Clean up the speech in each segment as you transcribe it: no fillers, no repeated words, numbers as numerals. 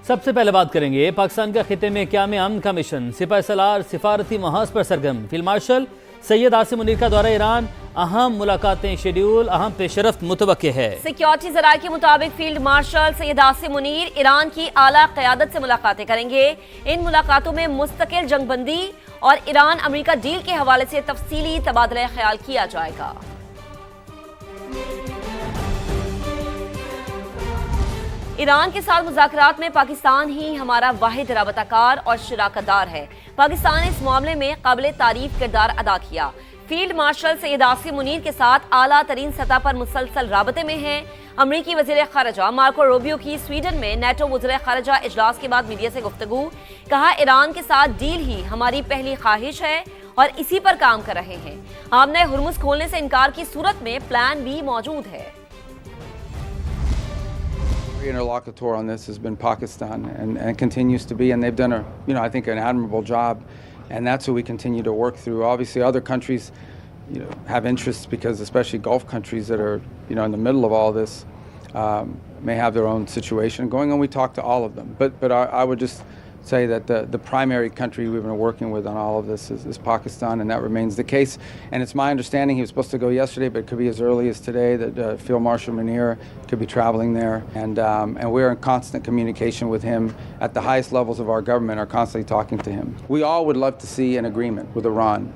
سب سے پہلے بات کریں گے پاکستان کا خطے میں قیام امن کا مشن، سپاہ سالار سفارتی محاذ پر سرگرم، فیلڈ مارشل سید عاصم منیر کا دورہ ایران، اہم ملاقاتیں شیڈیول، اہم پیش رفت متوقع ہے۔ سیکیورٹی ذرائع کے مطابق فیلڈ مارشل سید عاصم منیر ایران کی اعلیٰ قیادت سے ملاقاتیں کریں گے۔ ان ملاقاتوں میں مستقل جنگ بندی اور ایران امریکہ ڈیل کے حوالے سے تفصیلی تبادلہ خیال کیا جائے گا۔ ایران کے ساتھ مذاکرات میں پاکستان ہی ہمارا واحد رابطہ کار اور شراکت دار ہے۔ پاکستان نے اس معاملے میں قابل تعریف کردار ادا کیا۔ فیلڈ مارشل سید عاصم منیر کے ساتھ اعلیٰ ترین سطح پر مسلسل رابطے میں ہیں۔ امریکی وزیر خارجہ مارکو روبیو کی سویڈن میں نیٹو وزراء خارجہ اجلاس کے بعد میڈیا سے گفتگو، کہا ایران کے ساتھ ڈیل ہی ہماری پہلی خواہش ہے اور اسی پر کام کر رہے ہیں۔ ہم نے ہرمز کھولنے سے انکار کی صورت میں پلان بی موجود ہے۔ The interlocutor on this has been Pakistan and continues to be, and they've done I think an admirable job, and that's what we continue to work through. Obviously other countries have interests, because especially Gulf countries that are in the middle of all this may have their own situation going on. We talk to all of them, but I would just say that the primary country we've been working with on all of this is Pakistan, and that remains the case. And it's my understanding he was supposed to go yesterday, but it could be as early as today that Field Marshal Munir could be traveling there. And we're in constant communication with him at the highest levels of our government, are constantly talking to him. We all would love to see an agreement with Iran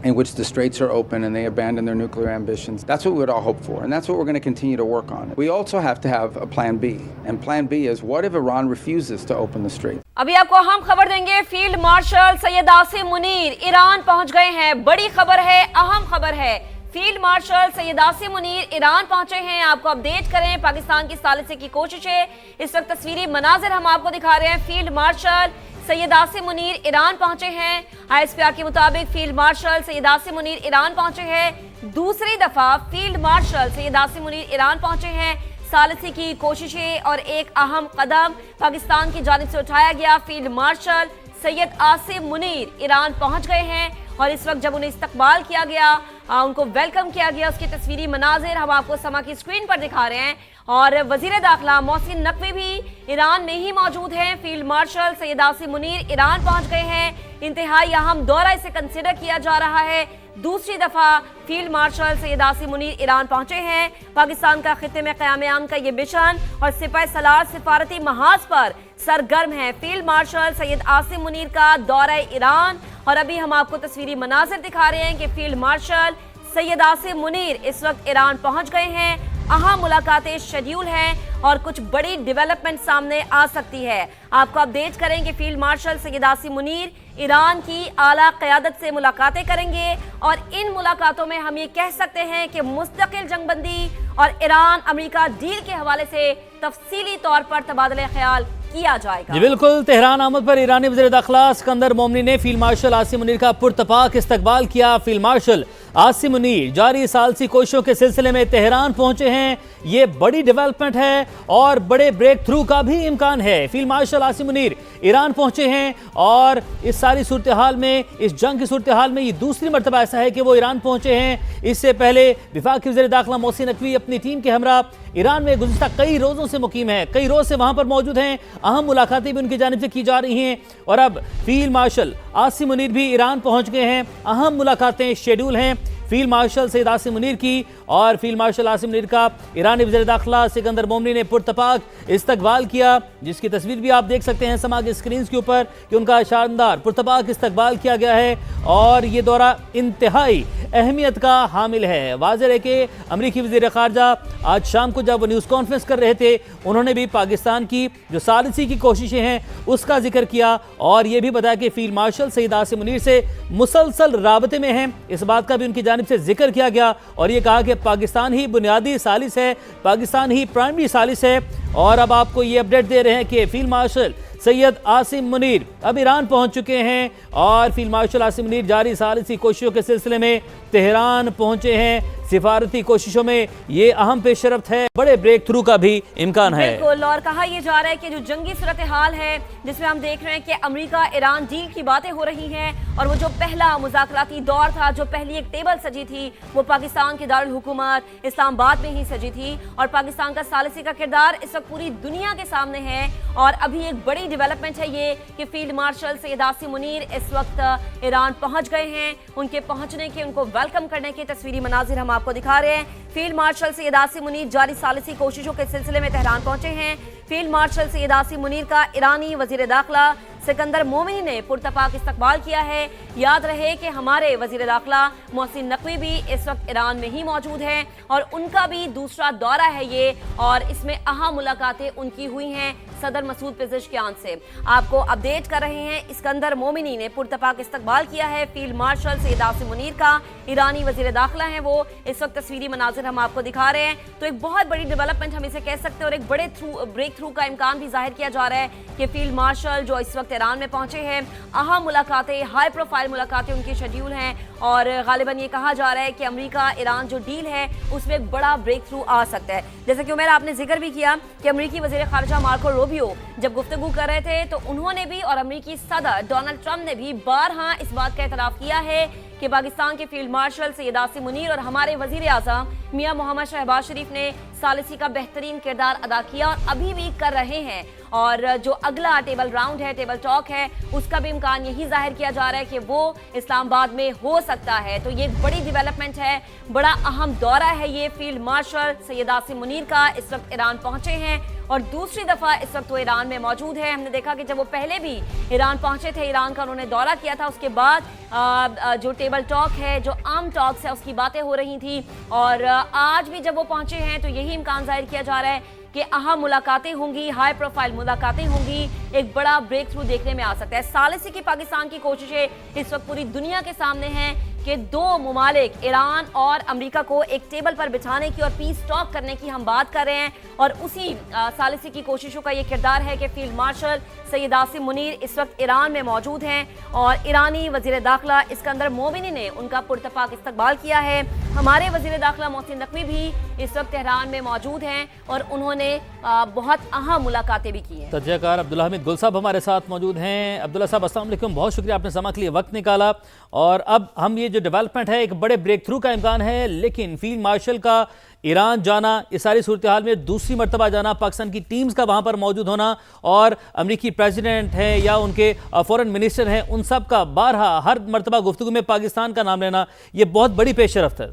in which the straits are open and they abandon their nuclear ambitions. That's what we would all hope for, and that's what we're going to continue to work on. We also have to have a plan B, and plan B is what if Iran refuses to open the strait? ابھی آپ کو ہم خبر دیں گے، field marshal Syed Asim Munir Iran پہنچ گئے ہیں۔ بڑی خبر ہے، اہم خبر ہے، فیلڈ مارشل سید عاصم منیر ایران پہنچے ہیں۔ آپ کو اپڈیٹ کریں پاکستان کی ثالثی کی کوششیں، اس وقت تصویری مناظر ہم آپ کو دکھا رہے ہیں۔ فیلڈ مارشل سید عاصم منیر ایران پہنچے ہیں۔ ISPR کے مطابق فیلڈ مارشل سید عاصم منیر ایران پہنچے ہیں۔ دوسری دفعہ فیلڈ مارشل سید عاصم منیر ایران پہنچے ہیں۔ ثالثی کی کوششیں اور ایک اہم قدم پاکستان کی جانب سے اٹھایا گیا۔ فیلڈ مارشل سید عاصم منیر ایران پہنچ گئے ہیں، اور اس وقت جب انہیں استقبال کیا گیا، ان کو ویلکم کیا گیا، اس کی تصویری مناظر ہم آپ کو سما کی سکرین پر دکھا رہے ہیں۔ اور وزیر داخلہ محسن نقوی بھی ایران میں ہی موجود ہیں۔ فیلڈ مارشل سید عاصم منیر ایران پہنچ گئے ہیں۔ انتہائی اہم دورہ اسے کنسیڈر کیا جا رہا ہے۔ دوسری دفعہ فیلڈ مارشل سید عاصم منیر ایران پہنچے ہیں۔ پاکستان کا خطے میں قیام امن کا یہ مشن اور سپاہ سالار سفارتی محاذ پر سرگرم ہے۔ فیلڈ مارشل سید عاصم منیر کا دورہ ایران، اور ابھی ہم آپ کو تصویری مناظر دکھا رہے ہیں کہ فیلڈ مارشل سید عاصم منیر اس وقت ایران پہنچ گئے ہیں۔ اہم ملاقاتیں شیڈیول ہیں اور کچھ بڑی ڈیولپمنٹ سامنے آ سکتی ہے۔ آپ کو اپڈیٹ کریں کہ فیلڈ مارشل سید عاصم منیر ایران کی اعلیٰ قیادت سے ملاقاتیں کریں گے، اور ان ملاقاتوں میں ہم یہ کہہ سکتے ہیں کہ مستقل جنگ بندی اور ایران امریکہ ڈیل کے حوالے سے تفصیلی طور پر تبادلہ خیال کیا جائے گا۔ جی بالکل، تہران آمد پر ایرانی وزیر داخلہ اسکندر مومنی نے فیلڈ مارشل عاصم منیر کا پرتپاک استقبال کیا۔ فیلڈ مارشل عاصم منیر جاری ثالثی کوششوں کے سلسلے میں تہران پہنچے ہیں۔ یہ بڑی ڈیولپمنٹ ہے اور بڑے بریک تھرو کا بھی امکان ہے۔ فیلڈ مارشل عاصم منیر ایران پہنچے ہیں، اور اس ساری صورتحال میں، اس جنگ کی صورتحال میں یہ دوسری مرتبہ ایسا ہے کہ وہ ایران پہنچے ہیں۔ اس سے پہلے وفاقی وزیر داخلہ محسن نقوی اپنی ٹیم کے ہمراہ ایران میں گزشتہ کئی روزوں سے مقیم ہیں، کئی روز سے وہاں پر موجود ہیں۔ اہم ملاقاتیں بھی ان کی جانب سے کی جا رہی ہیں، اور اب فیلڈ مارشل عاصم منیر بھی ایران پہنچ گئے ہیں۔ اہم ملاقاتیں شیڈول ہیں فیلڈ مارشل سید عاصم منیر کی، اور فیلڈ مارشل عاصم منیر کا ایرانی وزیر داخلہ اسکندر مومنی نے پرتپاک استقبال کیا، جس کی تصویر بھی آپ دیکھ سکتے ہیں سما کے اسکرینز کے اوپر کہ ان کا شاندار پرتپاک استقبال کیا گیا ہے، اور یہ دورہ انتہائی اہمیت کا حامل ہے۔ واضح ہے کہ امریکی وزیر خارجہ آج شام کو جب وہ نیوز کانفرنس کر رہے تھے، انہوں نے بھی پاکستان کی جو ثالثی کی کوششیں ہیں اس کا ذکر کیا، اور یہ بھی بتایا کہ فیلڈ مارشل سید عاصم منیر سے مسلسل رابطے میں ہیں۔ اس بات کا بھی ان کی جانب سے ذکر کیا گیا، اور یہ کہا کہ پاکستان ہی بنیادی ثالث ہے، پاکستان ہی پرائمری ثالث ہے۔ اور اب آپ کو یہ اپڈیٹ دے رہے ہیں کہ فیلڈ مارشل سید عاصم منیر اب ایران پہنچ چکے ہیں، اور فیلڈ مارشل عاصم منیر جاری ثالثی کوششوں کے سلسلے میں تہران پہنچے ہیں۔ سفارتی کوششوں میں یہ اہم پیش رفت ہے، بڑے بریک تھرو کا بھی امکان ہے۔ بالکل، اور کہا یہ جا رہا ہے کہ جو جنگی صورتحال ہے جس میں ہم دیکھ رہے ہیں کہ امریکہ ایران ڈیل کی باتیں ہو رہی ہیں، اور وہ جو پہلا مذاکراتی دور تھا، جو پہلی ایک ٹیبل سجی تھی، وہ پاکستان کے دارالحکومت اسلام آباد میں ہی سجی تھی، اور پاکستان کا ثالثی کا کردار اس وقت वक्त पूरी दुनिया के सामने है। और अभी एक बड़ी डेवलपमेंट है ये कि फील्ड मार्शल सैयद आसिम मुनीर इस वक्त ईरान पहुंच गए हैं। उनके पहुंचने के, उनको वेलकम करने के तस्वीरी मनाजिर हम आपको दिखा रहे हैं। फील्ड मार्शल सैयद आसिम मुनीर जारी सालिसी कोशिशों के सिलसिले में तेहरान पहुंचे हैं। फील्ड मार्शल सैयद आसिम मुनीर का ईरानी वजीर दाखिला सिकंदर मोमिनी ने पुरतपाक इस्तकबाल किया है। याद रहे कि हमारे वजीर दाखिला मोहसिन नकवी भी इस वक्त ईरान में ही मौजूद हैं और उनका भी दूसरा दौरा है ये, और इसमें अहम मुलाकातें उनकी हुई हैं सदर मसूद पेज़ेश्कियान से। आपको अपडेट कर रहे हैं, सिकंदर मोमिनी ने पुरतपाक इस्तकबाल किया है फील्ड मार्शल सैयद आसिम मुनीर का। ईरानी वजीर दाखिला हैं वो, इस वक्त तस्वीरी मनाजिर हम आपको दिखा रहे हैं। तो एक बहुत बड़ी डेवलपमेंट हम इसे कह सकते हैं और एक बड़े ब्रेक थ्रू का इम्कान भी जाहिर किया जा रहा है कि फील्ड मार्शल जो इस वक्त ईरान में पहुंचे हैं, अहम मुलाकातें, हाई प्रोफाइल मुलाकातें उनकी शेड्यूल हैं। और गालिबन ये कहा जा रहा है कि अमेरिका ईरान जो डील है उसमें एक बड़ा ब्रेक थ्रू आ सकता है। जैसे कि उमेर आपने जिक्र भी किया कि अमेरिकी वजीर खारजा मार्को रूबियो जब गुफ्तगू कर रहे थे तो उन्होंने भी और अमेरिकी सदर डोनाल्ड ट्रंप ने भी बारहा इस बात का एतराफ़ किया है कि पाकिस्तान के फील्ड मार्शल सैयद आसिम मुनीर और हमारे वजीर आज़म मियां मोहम्मद शहबाज शरीफ ने सालिसी का बेहतरीन किरदार अदा किया और अभी भी कर रहे हैं। और जो अगला टेबल राउंड है, टेबल टॉक है, उसका भी इम्कान यही जाहिर किया जा रहा है कि वो इस्लामाबाद में हो सकता है। तो ये बड़ी डेवलपमेंट है, बड़ा अहम दौरा है ये फील्ड मार्शल सैयद आसिम मुनीर का। इस वक्त ईरान पहुंचे हैं और दूसरी दफ़ा इस वक्त वो ईरान में मौजूद है। हमने देखा कि जब वो पहले भी ईरान पहुंचे थे, ईरान का उन्होंने दौरा किया था, उसके बाद जो टेबल टॉक है, जो आर्म टॉक्स है, उसकी बातें हो रही थी। और आज भी जब वो पहुंचे हैं तो यही इम्कान जाहिर किया जा रहा है कि अहम मुलाकातें होंगी, हाई प्रोफाइल मुलाकातें होंगी, एक बड़ा ब्रेक थ्रू देखने में आ सकता है। सालिसी की पाकिस्तान की कोशिशें इस वक्त पूरी दुनिया के सामने हैं कि दो मुमालिक ईरान और अमेरिका को एक टेबल पर बिठाने की और पीस टॉक करने की हम बात कर रहे हैं। और उसी सालिसी की कोशिशों का ये किरदार है कि फील्ड मार्शल सैयद आसिम मुनीर इस वक्त ईरान में मौजूद हैं और ईरानी वजीर दाखिला सिकंदर मोमिनी ने उनका पुरतपाक इस्तकबाल किया है। हमारे वजीर दाखिला मोहसिन नकवी भी इस वक्त तेहरान में मौजूद हैं और उन्होंने बहुत अहम मुलाकातें भी की हैं। तजज़ियाकार अब्दुल्ला हमीद गुल साहब हमारे साथ मौजूद हैं। अब्दुल्ला साहब अस्सलाम वालेकुम, बहुत शुक्रिया आपने समा के लिए वक्त निकाला। और अब हम ये जो डेवलपमेंट है, एक बड़े ब्रेक थ्रू का इम्कान है, लेकिन फील्ड मार्शल का ईरान जाना, इस सारी सूरत हाल में दूसरी मरतबा जाना, पाकिस्तान की टीम्स का वहाँ पर मौजूद होना और अमरीकी प्रेसिडेंट हैं या उनके फॉरेन मिनिस्टर हैं, उन सब का बारहा हर मरतबा गुफ्तगू में पाकिस्तान का नाम लेना, ये बहुत बड़ी पेशरफ्त है।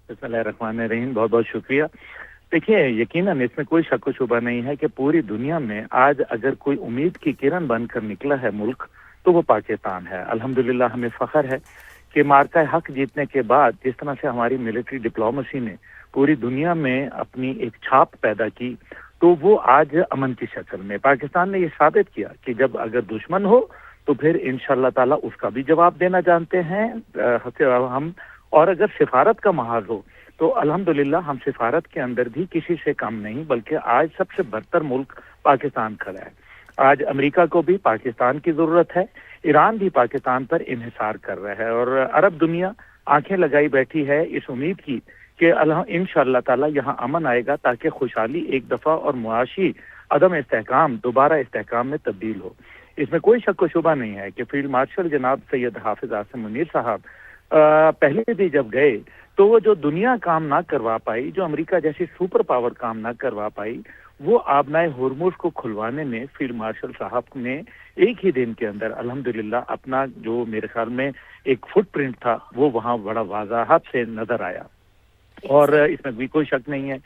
बिस्मिल्लाहिर्रहमानिर्रहीम, बहुत बहुत शुक्रिया। देखिए, यकीनन इसमें कोई शक व शुबा नहीं है कि पूरी दुनिया में आज अगर कोई उम्मीद की किरण बनकर निकला है मुल्क तो वो पाकिस्तान है। अल्हम्दुलिल्लाह हमें फख्र है कि मार्का हक जीतने के बाद जिस तरह से हमारी मिलिट्री डिप्लोमेसी ने पूरी दुनिया में अपनी एक छाप पैदा की, तो वो आज अमन की शक्ल में पाकिस्तान ने ये साबित किया कि जब अगर दुश्मन हो तो फिर इंशाअल्लाह ताला उसका भी जवाब देना जानते हैं हम। और अगर सिफारत का महाज हो तो अल्हम्दुलिल्लाह हम सिफारत के अंदर भी किसी से कम नहीं, बल्कि आज सबसे बदतर मुल्क पाकिस्तान खड़ा है। आज अमेरिका को भी पाकिस्तान की जरूरत है, ईरान भी पाकिस्तान पर इन्हिसार कर रहा है और अरब दुनिया आंखें लगाई बैठी है इस उम्मीद की कि इंशाअल्लाह ताला यहाँ अमन आएगा ताकि खुशहाली एक दफा और मुआशी अदम इस्तेहकाम दोबारा इस्तेहकाम में तब्दील हो। इसमें कोई शक व शुबा नहीं है कि फील्ड मार्शल जनाब सैयद हाफिज आसिम मुनीर साहब पहले भी जब गए तो वो जो दुनिया काम ना करवा पाई, जो अमेरिका जैसी सुपर पावर काम ना करवा पाई, वो आबनाए हुर्मुज को खुलवाने में फील्ड मार्शल साहब ने एक ही दिन के अंदर अल्हम्दुलिल्लाह अपना जो मेरे ख्याल में एक फुटप्रिंट था वो वहाँ बड़ा वाज़ाहत से नजर आया। और इसमें भी कोई शक नहीं है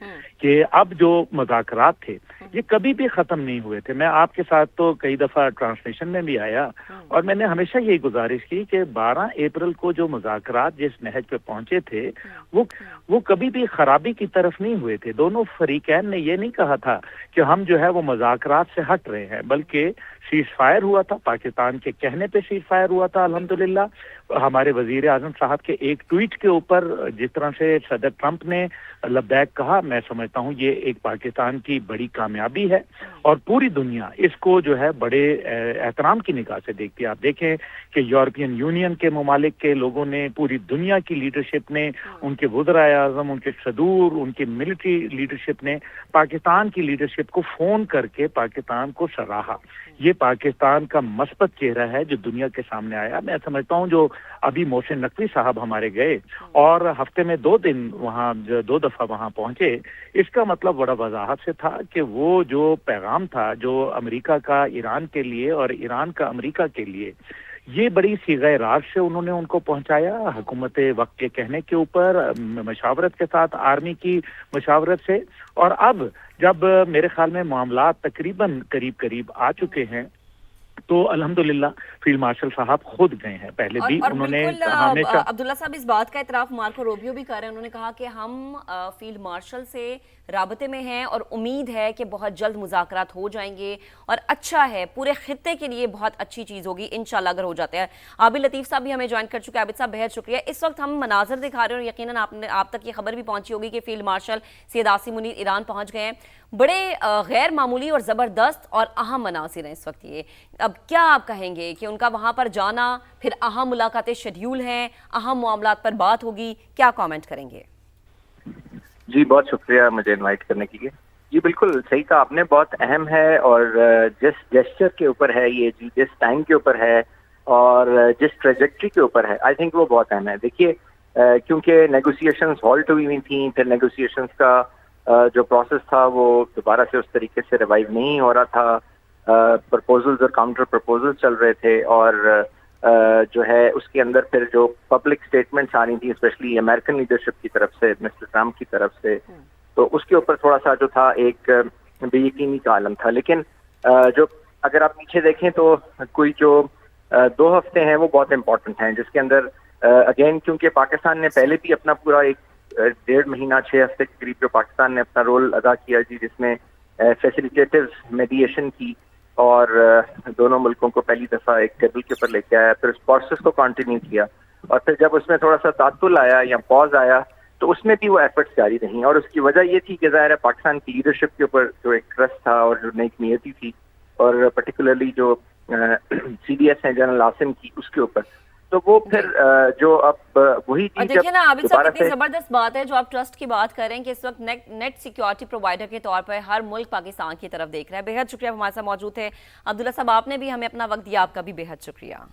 कि अब जो मुज़ाकरात थे ये कभी भी खत्म नहीं हुए थे। मैं आपके साथ तो कई दफा ट्रांसलेशन में भी आया और मैंने हमेशा यही गुजारिश की कि 12 अप्रैल को जो मुज़ाकरात जिस नहज पे पहुंचे थे वो कभी भी खराबी की तरफ नहीं हुए थे। दोनों फरीकैन ने ये नहीं कहा था कि हम जो है वो मुज़ाकरात से हट रहे हैं, बल्कि सीज फायर हुआ था, पाकिस्तान के कहने पे सीज फायर हुआ था। अल्हम्दुलिल्लाह हमारे वजीर आजम साहब के एक ट्वीट के ऊपर जिस तरह से सदर ट्रंप ने लब्बैक कहा, मैं समझता हूँ ये एक पाकिस्तान की बड़ी कामयाबी है और पूरी दुनिया इसको जो है बड़े एहतराम की निगाह से देखती है। आप देखें कि यूरोपियन यूनियन के ममालिक के लोगों ने, पूरी दुनिया की लीडरशिप ने, उनके वज़राए आज़म, उनके सदूर, उनकी मिलिट्री लीडरशिप ने पाकिस्तान की लीडरशिप को फोन करके पाकिस्तान को सराहा। ये पाकिस्तान का मस्बत चेहरा है जो दुनिया के सामने आया। मैं समझता हूँ जो अभी मोहसिन नकवी साहब हमारे गए और हफ्ते में 2 दिन वहाँ वहाँ 2 दफा वहाँ पहुंचे, इसका मतलब बड़ा वजाहत से था कि वो जो पैगाम था जो अमेरिका का ईरान के लिए और ईरान का अमेरिका के लिए, ये बड़ी सीग़े राज से उन्होंने उनको पहुंचाया, हुकूमत वक्त के कहने के ऊपर, मशावरत के साथ, आर्मी की मशावरत से। और अब जब मेरे ख्याल में मामला तकरीबन करीब करीब आ चुके हैं, तो अल्हम्दुलिल्लाह फील्ड मार्शल साहब खुद गए हैं। पहले भी और उन्होंने बिल्कुल हमेशा अब्दुल्ला साहब इस बात का इतराफ मार्को रूबियो भी कर रहे हैं। उन्होंने कहा कि हम फील्ड मार्शल से राबते में हैं और उम्मीद है कि बहुत जल्द मुज़ाकरात हो जाएंगे और अच्छा है, पूरे खित्ते के लिए बहुत अच्छी चीज़ होगी इंशाल्लाह अगर हो जाते हैं। आबिद लतीफ़ साहब भी हमें ज्वाइन कर चुके हैं। आबिद साहब बेहद शुक्रिया। इस वक्त हम मनाजर दिखा रहे हैं और यकीनन आप तक ये खबर भी पहुंची होगी कि field marshal Syed Asim Munir Iran पहुंच गए हैं। बड़े गैर मामूली और ज़बरदस्त और अहम मनासिर हैं इस वक्त ये। अब क्या आप कहेंगे कि उनका वहाँ पर जाना, फिर अहम मुलाकातें शेड्यूल हैं, अहम मामलात पर बात होगी, क्या कमेंट करेंगे? जी बहुत शुक्रिया मुझे इनवाइट करने के लिए। जी बिल्कुल सही कहा आपने, बहुत अहम है और जिस जेस्चर के ऊपर है ये, जिस टाइम के ऊपर है और जिस ट्रेजेक्ट्री के ऊपर है, आई थिंक वो बहुत अहम है। देखिए क्योंकि नेगोशिएशंस हॉल्ट हुई थी, फिर नेगोशिएशंस का जो प्रोसेस था वो दोबारा से उस तरीके से रिवाइव नहीं हो रहा था, प्रपोजल्स और काउंटर प्रपोजल्स चल रहे थे और जो है उसके अंदर फिर जो पब्लिक स्टेटमेंट्स आ रही थी स्पेशली अमेरिकन लीडरशिप की तरफ से, मिस्टर ट्रम्प की तरफ से, तो उसके ऊपर थोड़ा सा जो था एक बेयकीनी का आलम था। लेकिन जो अगर आप पीछे देखें तो कोई जो 2 हफ्ते हैं वो बहुत इंपॉर्टेंट हैं, जिसके अंदर अगेन क्योंकि पाकिस्तान ने पहले भी अपना पूरा एक 1.5 महीना 6 हफ्ते के करीब जो पाकिस्तान ने अपना रोल अदा किया जी, जिसमें फैसिलिटेटिव मेडिएशन की और दोनों मुल्कों को पहली दफा एक टेबल के ऊपर लेके आया, फिर उस प्रोसेस को कंटिन्यू किया और फिर जब उसमें थोड़ा सा तातुल आया या पॉज आया तो उसमें भी वो एफर्ट्स जारी रही। और उसकी वजह ये थी कि ज़ाहिर है पाकिस्तान की लीडरशिप के ऊपर जो एक ट्रस्ट था और जो नई नियति थी और पर्टिकुलरली जो CDS हैं जनरल आसिम की, उसके ऊपर तो वो फिर जो अब वही चीज देखिए ना आबिद साहब, कितनी से जबरदस्त बात है जो आप ट्रस्ट की बात कर रहे हैं कि इस वक्त नेट सिक्योरिटी प्रोवाइडर के तौर पर हर मुल्क पाकिस्तान की तरफ देख रहा है। बेहद शुक्रिया हमारे साथ मौजूद थे अब्दुल्ला साहब, आपने भी हमें अपना वक्त दिया, आपका भी बेहद शुक्रिया।